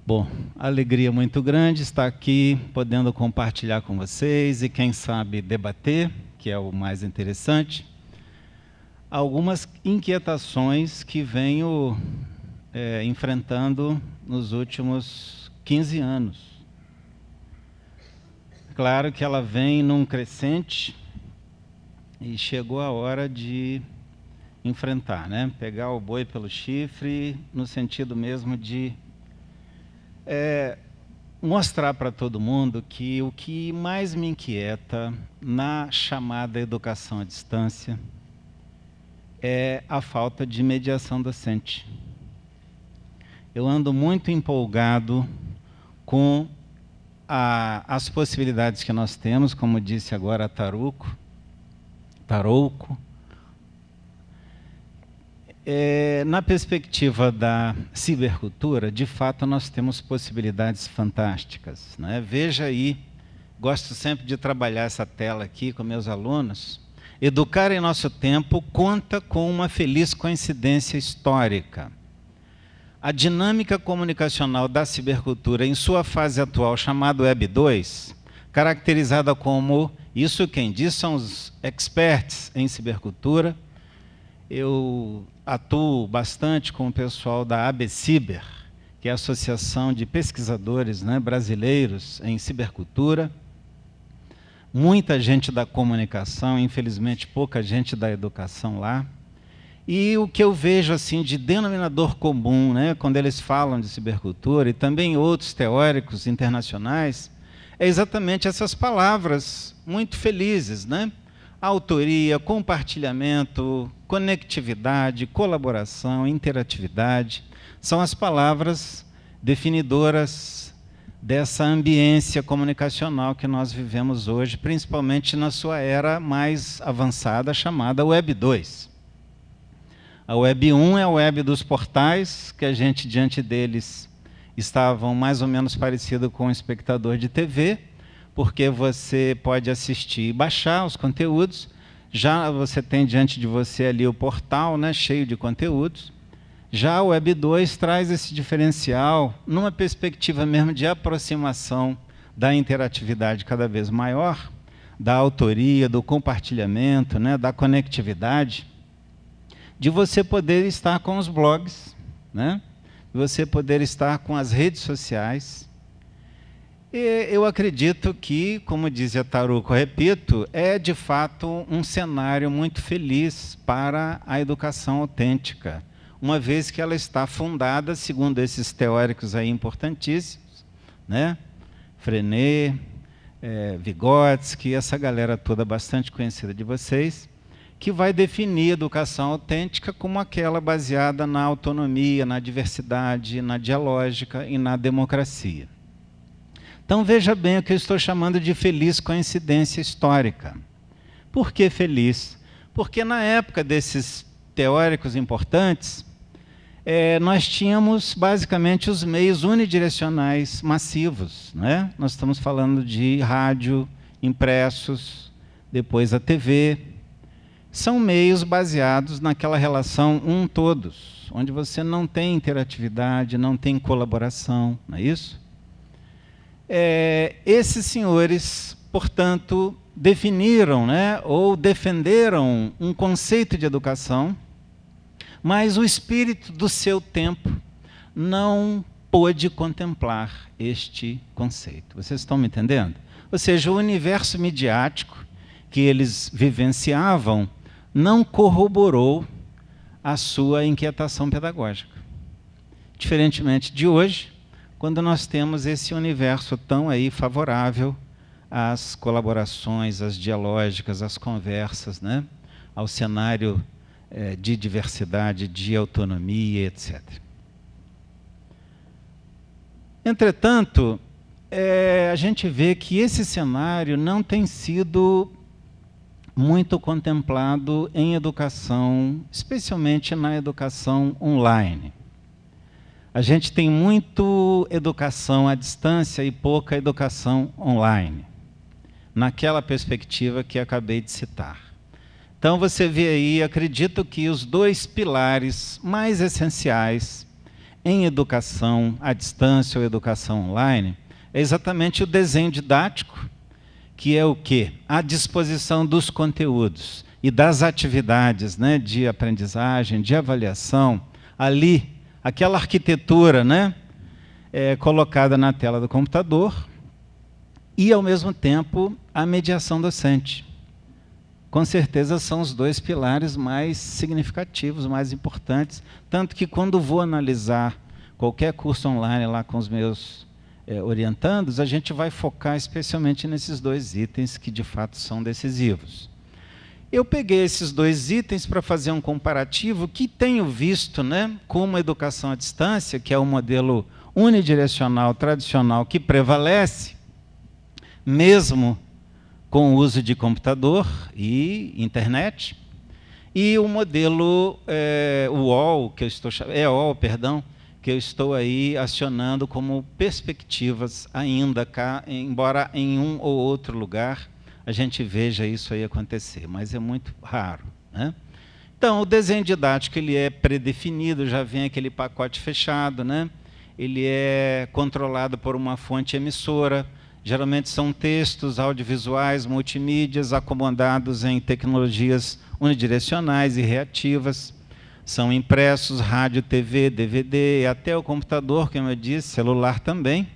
Bom, alegria muito grande estar aqui, podendo compartilhar com vocês e, quem sabe, debater, que é o mais interessante, algumas inquietações que venho enfrentando nos últimos 15 anos. Claro que ela vem num crescente e chegou a hora de enfrentar, né? Pegar o boi pelo chifre, no sentido mesmo de mostrar para todo mundo que o que mais me inquieta na chamada educação à distância é a falta de mediação docente. Eu ando muito empolgado com as possibilidades que nós temos, como disse agora a Tarouco. Na perspectiva da cibercultura, de fato, nós temos possibilidades fantásticas, né? Veja aí, gosto sempre de trabalhar essa tela aqui com meus alunos. Educar em nosso tempo conta com uma feliz coincidência histórica. A dinâmica comunicacional da cibercultura, em sua fase atual, chamada Web 2, caracterizada como, isso quem diz são os experts em cibercultura. Eu atuo bastante com o pessoal da ABCiber, que é a Associação de Pesquisadores, né, brasileiros em cibercultura. Muita gente da comunicação, infelizmente pouca gente da educação lá. E o que eu vejo assim de denominador comum, né, quando eles falam de cibercultura, e também outros teóricos internacionais, é exatamente essas palavras muito felizes, né? Autoria, compartilhamento, conectividade, colaboração, interatividade, são as palavras definidoras dessa ambiência comunicacional que nós vivemos hoje, principalmente na sua era mais avançada, chamada Web 2. A Web 1 é a web dos portais, que a gente, diante deles, estavam mais ou menos parecido com um espectador de TV, porque você pode assistir e baixar os conteúdos. Já você tem diante de você ali o portal, né, cheio de conteúdos. Já o Web 2 traz esse diferencial numa perspectiva mesmo de aproximação da interatividade cada vez maior, da autoria, do compartilhamento, né, da conectividade, de você poder estar com os blogs, né, de você poder estar com as redes sociais. Eu acredito que, como dizia Tarouco, repito, é de fato um cenário muito feliz para a educação autêntica, uma vez que ela está fundada, segundo esses teóricos aí importantíssimos, né? Freinet, Vygotsky, essa galera toda bastante conhecida de vocês, que vai definir a educação autêntica como aquela baseada na autonomia, na diversidade, na dialógica e na democracia. Então, veja bem o que eu estou chamando de feliz coincidência histórica. Por que feliz? Porque na época desses teóricos importantes, nós tínhamos basicamente os meios unidirecionais massivos, né? Nós estamos falando de rádio, impressos, depois a TV. São meios baseados naquela relação um-todos, onde você não tem interatividade, não tem colaboração, não é isso? Esses senhores, portanto, definiram, né, ou defenderam um conceito de educação, mas o espírito do seu tempo não pôde contemplar este conceito. Vocês estão me entendendo? Ou seja, o universo midiático que eles vivenciavam não corroborou a sua inquietação pedagógica. Diferentemente de hoje, quando nós temos esse universo tão aí favorável às colaborações, às dialógicas, às conversas, né? Ao cenário de diversidade, de autonomia, etc. Entretanto, a gente vê que esse cenário não tem sido muito contemplado em educação, especialmente na educação online. A gente tem muito educação à distância e pouca educação online, naquela perspectiva que acabei de citar. Então, você vê aí, acredito que os dois pilares mais essenciais em educação à distância ou educação online é exatamente o desenho didático, que é o quê? A disposição dos conteúdos e das atividades, né, de aprendizagem, de avaliação, ali, aquela arquitetura, né, colocada na tela do computador, e, ao mesmo tempo, a mediação docente. Com certeza são os dois pilares mais significativos, mais importantes, tanto que quando vou analisar qualquer curso online lá com os meus orientandos, a gente vai focar especialmente nesses dois itens que de fato são decisivos. Eu peguei esses dois itens para fazer um comparativo que tenho visto, né, como a educação à distância, que é o modelo unidirecional tradicional que prevalece, mesmo com o uso de computador e internet, e o modelo EOL, que eu estou aí acionando como perspectivas ainda cá, embora em um ou outro lugar a gente veja isso aí acontecer, mas é muito raro, né? Então, o desenho didático ele é predefinido, já vem aquele pacote fechado, né? Ele é controlado por uma fonte emissora, geralmente são textos audiovisuais, multimídias, acomodados em tecnologias unidirecionais e reativas. São impressos, rádio, TV, DVD, e até o computador, como eu disse, celular também.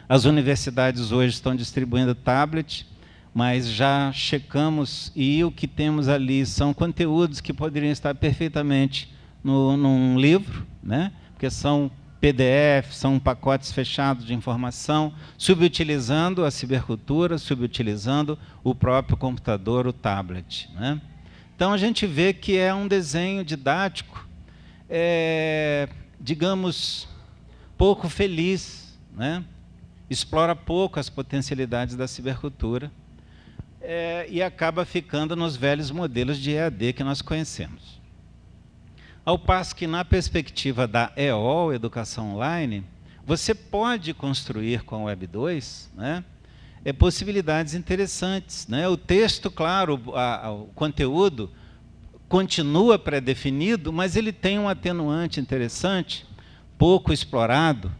As universidades hoje estão distribuindo tablet, mas já checamos e o que temos ali são conteúdos que poderiam estar perfeitamente num livro, né? Porque são PDF, são pacotes fechados de informação, subutilizando a cibercultura, subutilizando o próprio computador, o tablet, né? Então, a gente vê que é um desenho didático, digamos, pouco feliz, né? Explora pouco as potencialidades da cibercultura e acaba ficando nos velhos modelos de EAD que nós conhecemos. Ao passo que, na perspectiva da EOL, Educação Online, você pode construir com a Web 2, né, possibilidades interessantes, né? O texto, claro, o conteúdo continua pré-definido, mas ele tem um atenuante interessante, pouco explorado,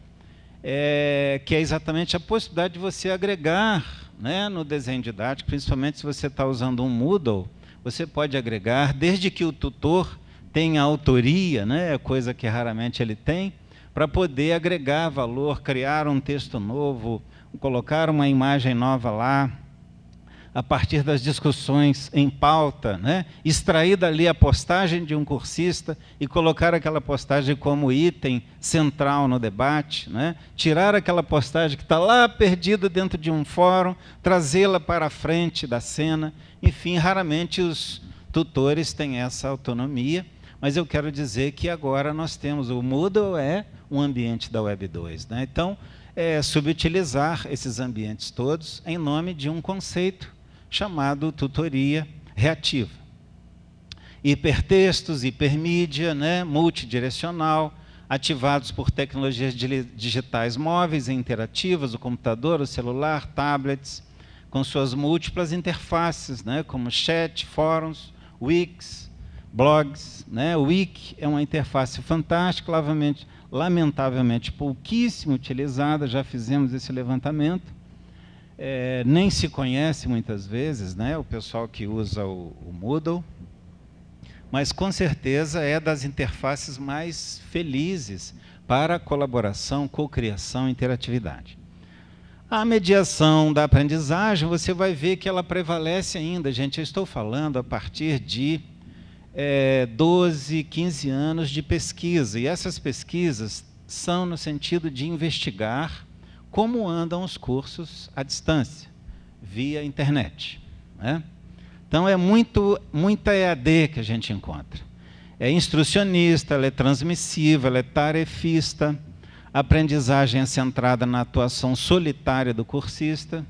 que é exatamente a possibilidade de você agregar, né, no desenho didático, principalmente se você está usando um Moodle, você pode agregar, desde que o tutor tenha autoria, né, coisa que raramente ele tem, para poder agregar valor, criar um texto novo, colocar uma imagem nova lá, a partir das discussões em pauta, né? Extrair dali a postagem de um cursista e colocar aquela postagem como item central no debate, né? Tirar aquela postagem que está lá perdida dentro de um fórum, trazê-la para a frente da cena. Enfim, raramente os tutores têm essa autonomia, mas eu quero dizer que agora nós temos, o Moodle é um ambiente da Web 2, né? Então, subutilizar esses ambientes todos em nome de um conceito chamado tutoria reativa. Hipertextos, hipermídia, né, multidirecional, ativados por tecnologias digitais móveis e interativas, o computador, o celular, tablets, com suas múltiplas interfaces, né, como chat, fóruns, wikis, blogs, né? O wiki é uma interface fantástica, lamentavelmente pouquíssimo utilizada, já fizemos esse levantamento. Nem se conhece muitas vezes, né, o pessoal que usa o Moodle, mas com certeza é das interfaces mais felizes para colaboração, cocriação e interatividade. A mediação da aprendizagem, você vai ver que ela prevalece ainda, gente. Eu estou falando a partir de 12, 15 anos de pesquisa, e essas pesquisas são no sentido de investigar como andam os cursos à distância, via internet, né? Então, é muita EAD que a gente encontra. É instrucionista, ela é transmissiva, ela é tarefista, a aprendizagem é centrada na atuação solitária do cursista.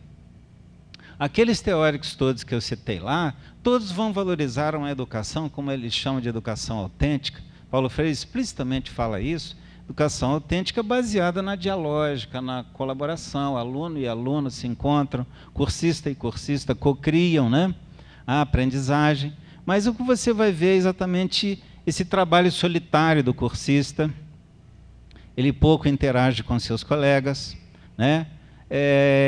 Aqueles teóricos todos que eu citei lá, todos vão valorizar uma educação, como eles chamam de educação autêntica. Paulo Freire explicitamente fala isso, educação autêntica baseada na dialógica, na colaboração, aluno e aluno se encontram, cursista e cursista cocriam, né, a aprendizagem. Mas o que você vai ver é exatamente esse trabalho solitário do cursista, ele pouco interage com seus colegas, né?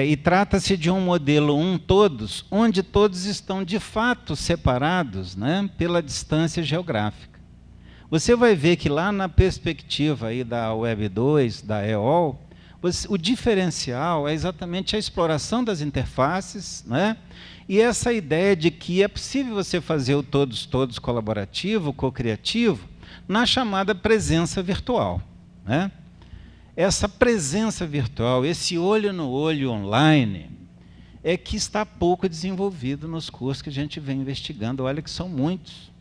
E trata-se de um modelo todos, onde todos estão de fato separados, né, pela distância geográfica. Você vai ver que lá na perspectiva aí da Web 2, da EOL, o diferencial é exatamente a exploração das interfaces, né? E essa ideia de que é possível você fazer o todos colaborativo, co-criativo, na chamada presença virtual, né? Essa presença virtual, esse olho no olho online, é que está pouco desenvolvido nos cursos que a gente vem investigando. Olha que são muitos.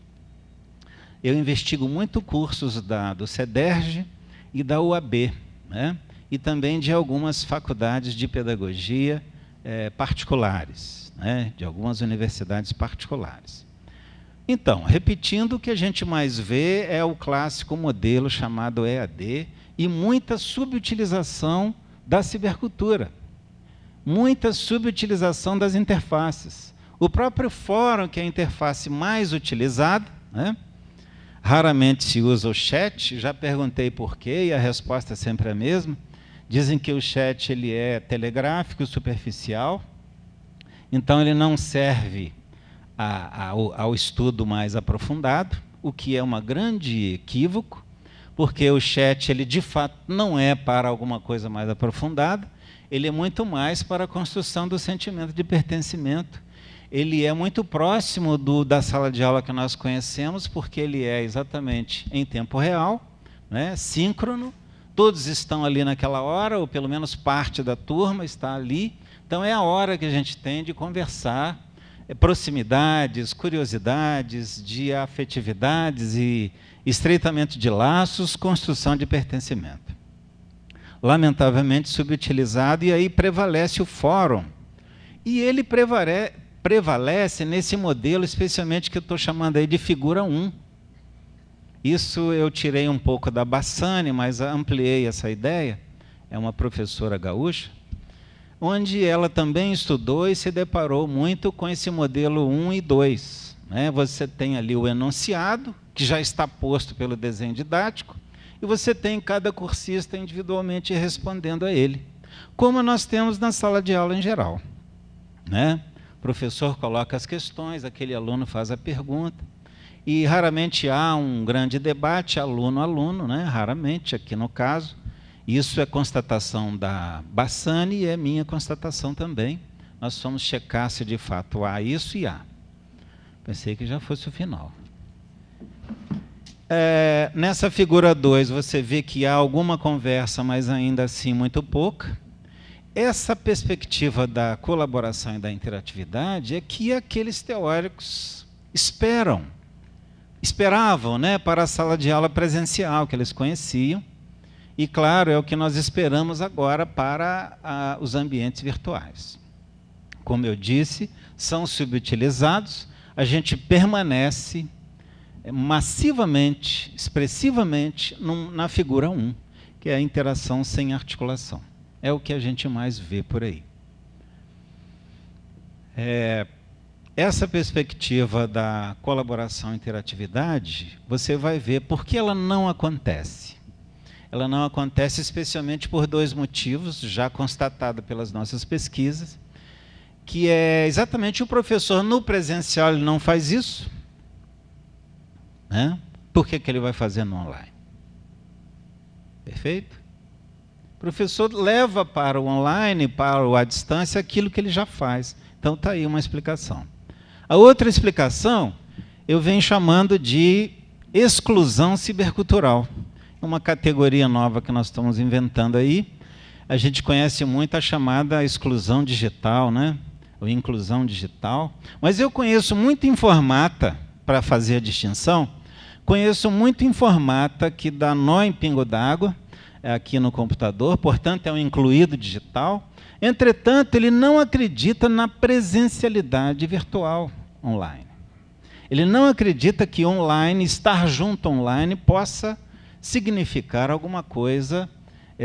Eu investigo muito cursos do CEDERJ e da UAB, né? E também de algumas faculdades de pedagogia particulares, né? De algumas universidades particulares. Então, repetindo, o que a gente mais vê é o clássico modelo chamado EAD e muita subutilização da cibercultura, muita subutilização das interfaces. O próprio fórum, que é a interface mais utilizada, né? Raramente se usa o chat, já perguntei por quê e a resposta é sempre a mesma. Dizem que o chat ele é telegráfico, superficial, então ele não serve ao estudo mais aprofundado, o que é um grande equívoco, porque o chat ele de fato não é para alguma coisa mais aprofundada, ele é muito mais para a construção do sentimento de pertencimento. Ele é muito próximo da sala de aula que nós conhecemos, porque ele é exatamente em tempo real, né, síncrono, todos estão ali naquela hora, ou pelo menos parte da turma está ali, então é a hora que a gente tem de conversar, proximidades, curiosidades, de afetividades e estreitamento de laços, construção de pertencimento. Lamentavelmente subutilizado, e aí prevalece o fórum. E ele prevalece nesse modelo, especialmente que eu estou chamando aí de figura 1. Isso eu tirei um pouco da Bassani, mas ampliei essa ideia. É uma professora gaúcha, onde ela também estudou e se deparou muito com esse modelo 1 e 2. Né? Você tem ali o enunciado, que já está posto pelo desenho didático, e você tem cada cursista individualmente respondendo a ele, como nós temos na sala de aula em geral. Né? O professor coloca as questões, aquele aluno faz a pergunta, e raramente há um grande debate aluno-aluno, né? Raramente, aqui no caso. Isso é constatação da Bassani e é minha constatação também. Nós vamos checar se de fato há isso e há. Pensei que já fosse o final. Nessa figura 2, você vê que há alguma conversa, mas ainda assim muito pouca. Essa perspectiva da colaboração e da interatividade é que aqueles teóricos esperavam, né, para a sala de aula presencial, que eles conheciam. E, claro, é o que nós esperamos agora para os ambientes virtuais. Como eu disse, são subutilizados, a gente permanece massivamente, expressivamente, na figura 1, que é a interação sem articulação. É o que a gente mais vê por aí. Essa perspectiva da colaboração e interatividade, você vai ver por que ela não acontece. Ela não acontece especialmente por 2 motivos, já constatado pelas nossas pesquisas, que é exatamente o professor no presencial ele não faz isso, né? Por que ele vai fazer no online? Perfeito? O professor leva para o online, para a distância, aquilo que ele já faz. Então está aí uma explicação. A outra explicação eu venho chamando de exclusão cibercultural. Uma categoria nova que nós estamos inventando aí. A gente conhece muito a chamada exclusão digital, né? Ou inclusão digital. Mas eu conheço muito informata, para fazer a distinção, conheço muito informata que dá nó em pingo d'água aqui no computador, portanto é um incluído digital. Entretanto, ele não acredita na presencialidade virtual online. Ele não acredita que online, estar junto online, possa significar alguma coisa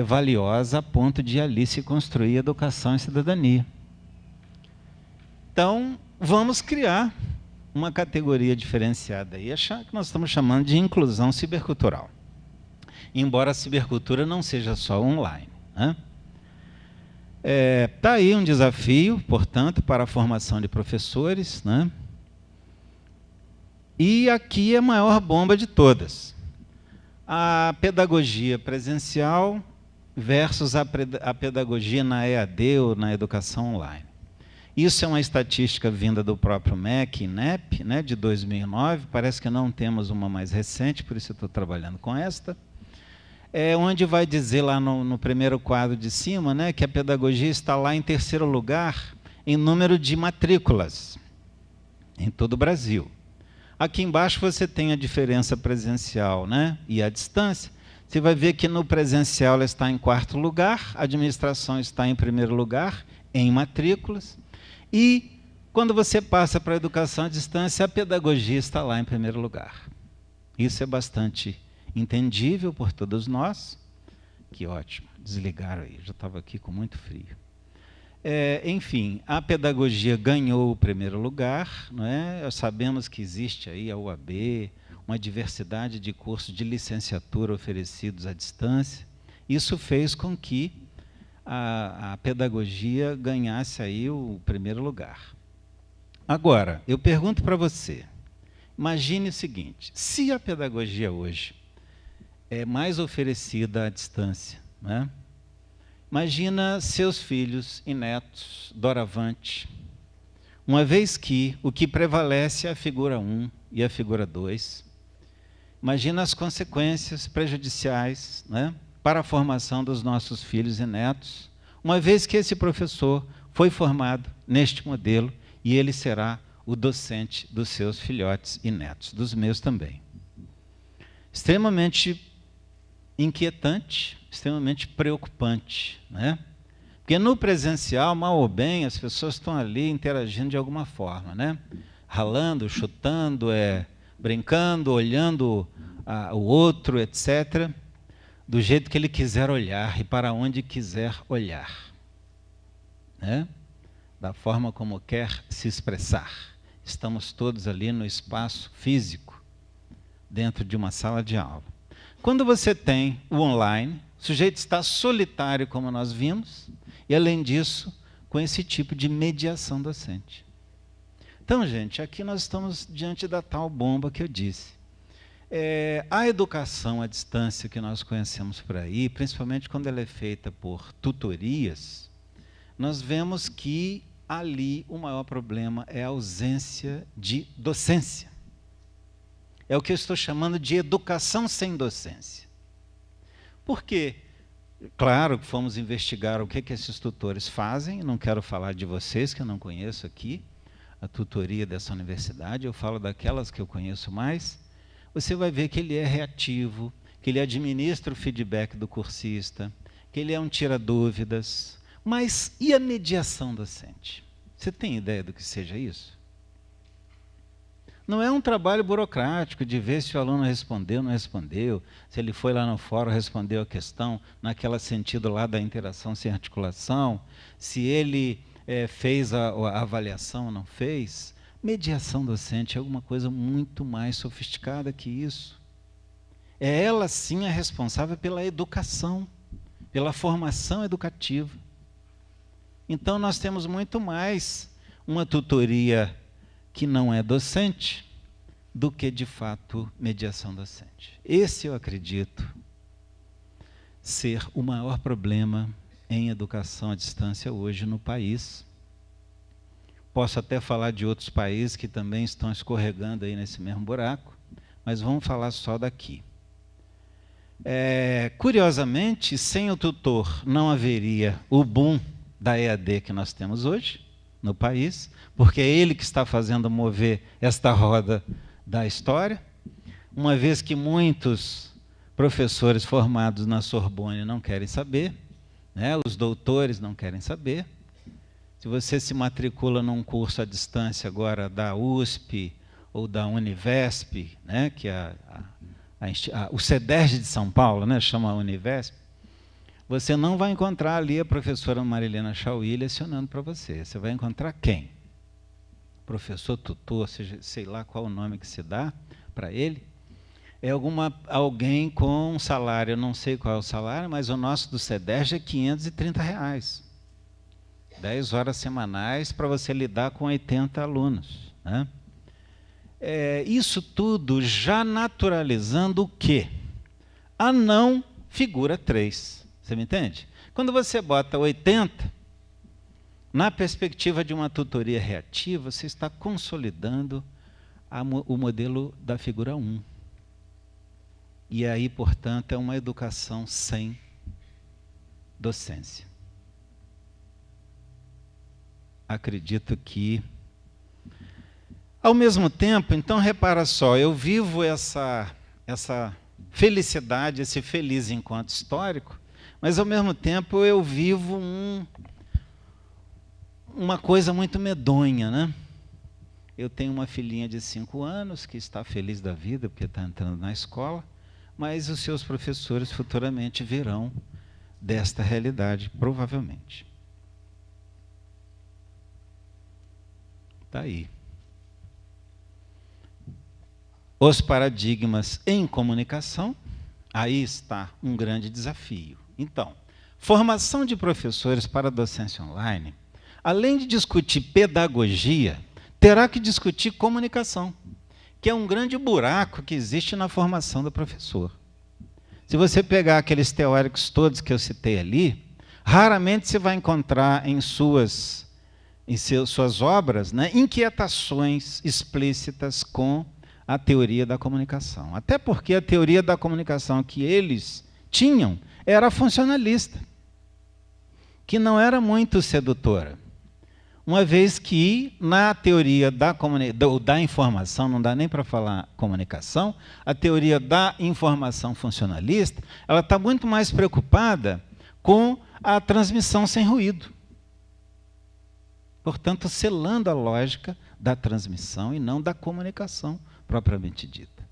valiosa a ponto de ali se construir educação e cidadania. Então, vamos criar uma categoria diferenciada aí, que nós estamos chamando de inclusão cibercultural. embora a cibercultura não seja só online, né? Tá aí um desafio, portanto, para a formação de professores, né? E aqui é a maior bomba de todas. A pedagogia presencial versus a pedagogia na EAD ou na educação online. Isso é uma estatística vinda do próprio MEC, INEP, né, de 2009, parece que não temos uma mais recente, por isso eu estou trabalhando com esta, onde vai dizer lá no primeiro quadro de cima, né, que a pedagogia está lá em terceiro lugar em número de matrículas em todo o Brasil. Aqui embaixo você tem a diferença presencial, né, e a distância. Você vai ver que no presencial ela está em quarto lugar, a administração está em primeiro lugar, em matrículas, e quando você passa para a educação à distância, a pedagogia está lá em primeiro lugar. Isso é bastante entendível por todos nós. Que ótimo, desligaram aí, já estava aqui com muito frio. Enfim, a pedagogia ganhou o primeiro lugar, não é? Sabemos que existe aí a UAB, uma diversidade de cursos de licenciatura oferecidos à distância. Isso fez com que a pedagogia ganhasse aí o primeiro lugar. Agora, eu pergunto para você, imagine o seguinte, se a pedagogia hoje é mais oferecida à distância, né? Imagina seus filhos e netos, doravante, uma vez que o que prevalece é a figura 1 e a figura 2, imagina as consequências prejudiciais, né, para a formação dos nossos filhos e netos, uma vez que esse professor foi formado neste modelo e ele será o docente dos seus filhotes e netos, dos meus também. Extremamente inquietante, extremamente preocupante, né? Porque no presencial, mal ou bem, as pessoas estão ali interagindo de alguma forma, né? Ralando, chutando, brincando, olhando o outro, etc., do jeito que ele quiser olhar e para onde quiser olhar, né? Da forma como quer se expressar. Estamos todos ali no espaço físico, dentro de uma sala de aula. Quando você tem o online, o sujeito está solitário, como nós vimos, e, além disso, com esse tipo de mediação docente. Então, gente, aqui nós estamos diante da tal bomba que eu disse. A educação à distância que nós conhecemos por aí, principalmente quando ela é feita por tutorias, nós vemos que ali o maior problema é a ausência de docência. É o que eu estou chamando de educação sem docência. Por quê? Claro que fomos investigar o que esses tutores fazem, não quero falar de vocês, que eu não conheço aqui, a tutoria dessa universidade, eu falo daquelas que eu conheço mais. Você vai ver que ele é reativo, que ele administra o feedback do cursista, que ele é um tira-dúvidas. Mas e a mediação docente? Você tem ideia do que seja isso? Não é um trabalho burocrático de ver se o aluno respondeu ou não respondeu, se ele foi lá no fórum, respondeu a questão, naquele sentido lá da interação sem articulação, se ele fez a avaliação ou não fez. Mediação docente é alguma coisa muito mais sofisticada que isso. É ela sim a responsável pela educação, pela formação educativa. Então nós temos muito mais uma tutoria que não é docente do que, de fato, mediação docente. Esse eu acredito ser o maior problema em educação à distância hoje no país. Posso até falar de outros países que também estão escorregando aí nesse mesmo buraco, mas vamos falar só daqui. Curiosamente, sem o tutor não haveria o boom da EAD que nós temos hoje no país, porque é ele que está fazendo mover esta roda da história, uma vez que muitos professores formados na Sorbonne não querem saber, né? Os doutores não querem saber. Se você se matricula num curso à distância agora da USP ou da Univesp, né? Que é o CEDERJ de São Paulo, né? Chama Univesp, você não vai encontrar ali a professora Marilena Chauí lecionando para você. Você vai encontrar quem? Professor tutor, seja, sei lá qual o nome que se dá para ele, é alguém com um salário, eu não sei qual é o salário, mas o nosso do CEDERJ é R$ 530. 10 horas semanais para você lidar com 80 alunos. Né? Isso tudo já naturalizando o quê? A não figura 3. Você me entende? Quando você bota 80, na perspectiva de uma tutoria reativa, você está consolidando o modelo da figura 1. E aí, portanto, é uma educação sem docência. Acredito que, ao mesmo tempo, então repara só, eu vivo essa felicidade, esse feliz encontro histórico, mas ao mesmo tempo eu vivo uma coisa muito medonha, né? Eu tenho uma filhinha de 5 anos que está feliz da vida porque está entrando na escola, mas os seus professores futuramente virão desta realidade, provavelmente. Está aí. Os paradigmas em comunicação, aí está um grande desafio. Então, formação de professores para a docência online, além de discutir pedagogia, terá que discutir comunicação, que é um grande buraco que existe na formação do professor. Se você pegar aqueles teóricos todos que eu citei ali, raramente você vai encontrar em suas obras, né, inquietações explícitas com a teoria da comunicação. Até porque a teoria da comunicação que eles tinham era funcionalista, que não era muito sedutora. Uma vez que, na teoria da informação, não dá nem para falar comunicação, a teoria da informação funcionalista, ela está muito mais preocupada com a transmissão sem ruído. Portanto, selando a lógica da transmissão e não da comunicação propriamente dita.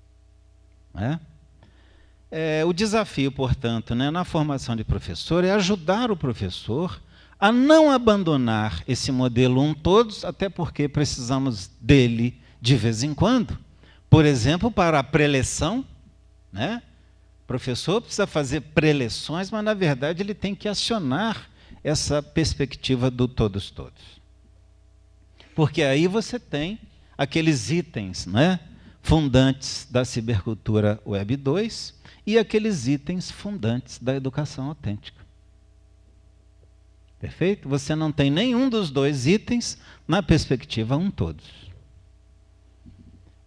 O desafio, portanto, né, na formação de professor é ajudar o professor a não abandonar esse modelo todos, até porque precisamos dele de vez em quando. Por exemplo, para a preleção, né? O professor precisa fazer preleções, mas, na verdade, ele tem que acionar essa perspectiva do todos. Porque aí você tem aqueles itens, né, fundantes da cibercultura Web 2 e aqueles itens fundantes da educação autêntica. Perfeito? Você não tem nenhum dos dois itens na perspectiva todos.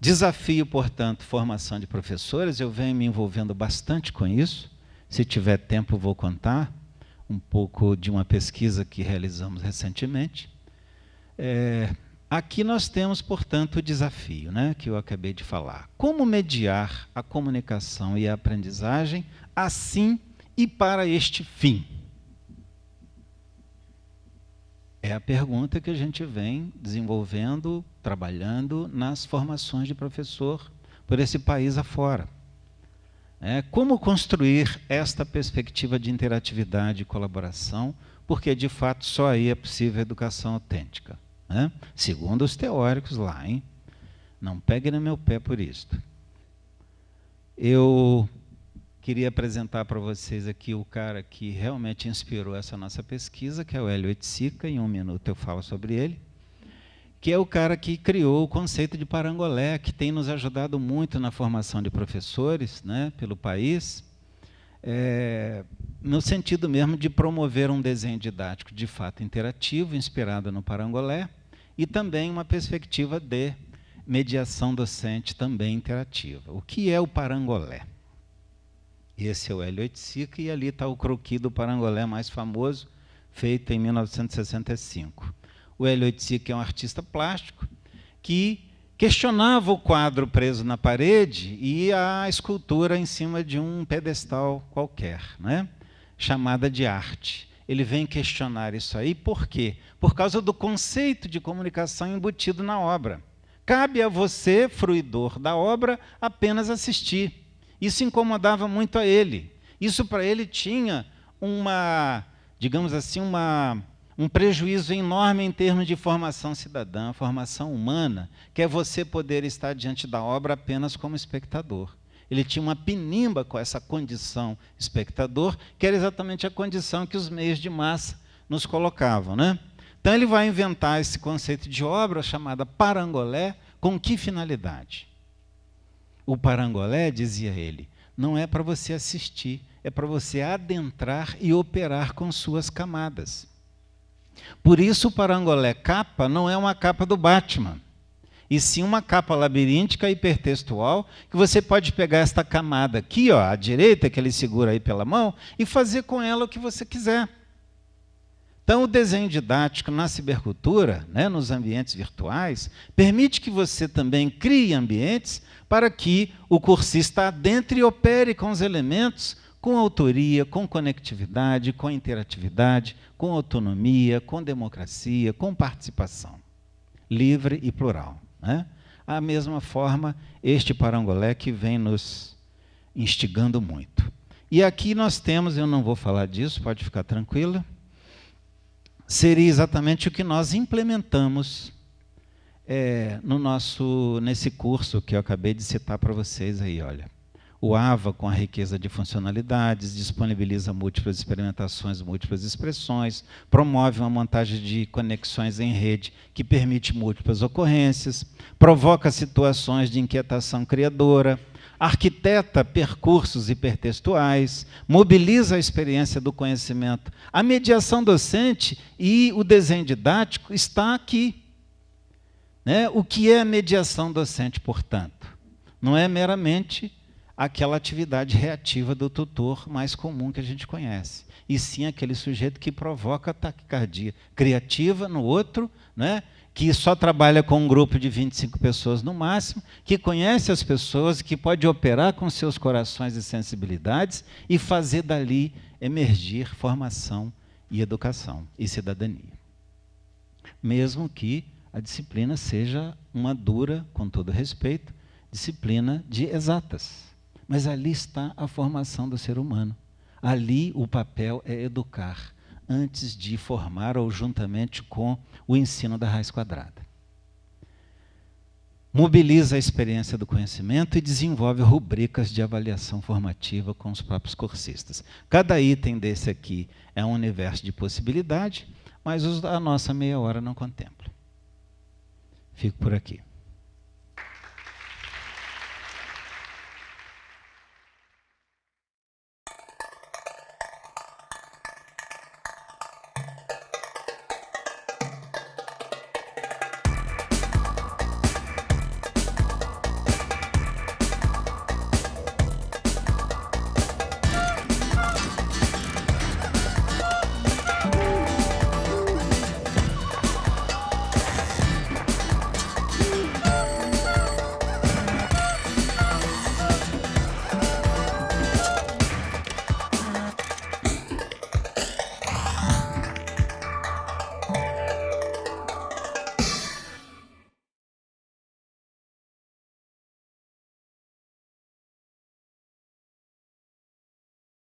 Desafio, portanto, formação de professores. Eu venho me envolvendo bastante com isso. Se tiver tempo, vou contar um pouco de uma pesquisa que realizamos recentemente. Aqui nós temos, portanto, o desafio, né, que eu acabei de falar. Como mediar a comunicação e a aprendizagem assim e para este fim? É a pergunta que a gente vem desenvolvendo, trabalhando nas formações de professor por esse país afora. Como construir esta perspectiva de interatividade e colaboração, porque, de fato, só aí é possível a educação autêntica. Segundo os teóricos lá, hein? Não pegue no meu pé por isto. Eu queria apresentar para vocês aqui o cara que realmente inspirou essa nossa pesquisa, que é o Hélio Oiticica. Em 1 minuto eu falo sobre ele, que é o cara que criou o conceito de parangolé, que tem nos ajudado muito na formação de professores, né, pelo país, no sentido mesmo de promover um desenho didático de fato interativo, inspirado no parangolé, e também uma perspectiva de mediação docente também interativa. O que é o parangolé? Esse é o Hélio Oiticica, e ali está o croquis do parangolé mais famoso, feito em 1965. O Hélio Oiticica é um artista plástico que questionava o quadro preso na parede e a escultura em cima de um pedestal qualquer, né, chamada de arte. Ele vem questionar isso aí, por quê? Por causa do conceito de comunicação embutido na obra. Cabe a você, fruidor da obra, apenas assistir. Isso incomodava muito a ele. Isso para ele tinha digamos assim, um prejuízo enorme em termos de formação cidadã, formação humana, que é você poder estar diante da obra apenas como espectador. Ele tinha uma pinimba com essa condição espectador, que era exatamente a condição que os meios de massa nos colocavam, né? Então ele vai inventar esse conceito de obra chamada parangolé, com que finalidade? O parangolé, dizia ele, não é para você assistir, é para você adentrar e operar com suas camadas. Por isso o parangolé capa não é uma capa do Batman, e sim uma capa labiríntica hipertextual, que você pode pegar esta camada aqui, ó, à direita, que ele segura aí pela mão, e fazer com ela o que você quiser. Então, o desenho didático na cibercultura, né, nos ambientes virtuais, permite que você também crie ambientes para que o cursista adentre e opere com os elementos, com autoria, com conectividade, com interatividade, com autonomia, com democracia, com participação, livre e plural, né? A mesma forma, este parangolé que vem nos instigando muito. E aqui nós temos, eu não vou falar disso, pode ficar tranquila, seria exatamente o que nós implementamos nesse curso que eu acabei de citar para vocês aí, olha. O AVA, com a riqueza de funcionalidades, disponibiliza múltiplas experimentações, múltiplas expressões, promove uma montagem de conexões em rede que permite múltiplas ocorrências, provoca situações de inquietação criadora, arquiteta percursos hipertextuais, mobiliza a experiência do conhecimento. A mediação docente e o desenho didático está aqui, né? O que é mediação docente, portanto? Não é meramente aquela atividade reativa do tutor mais comum que a gente conhece, e sim aquele sujeito que provoca taquicardia criativa no outro, né? Que só trabalha com um grupo de 25 pessoas no máximo, que conhece as pessoas, que pode operar com seus corações e sensibilidades e fazer dali emergir formação e educação e cidadania. Mesmo que a disciplina seja uma dura, com todo respeito, disciplina de exatas. Mas ali está a formação do ser humano. Ali o papel é educar, antes de formar ou juntamente com o ensino da raiz quadrada. Mobiliza a experiência do conhecimento e desenvolve rubricas de avaliação formativa com os próprios cursistas. Cada item desse aqui é um universo de possibilidade, mas a nossa meia hora não contempla. Fico por aqui.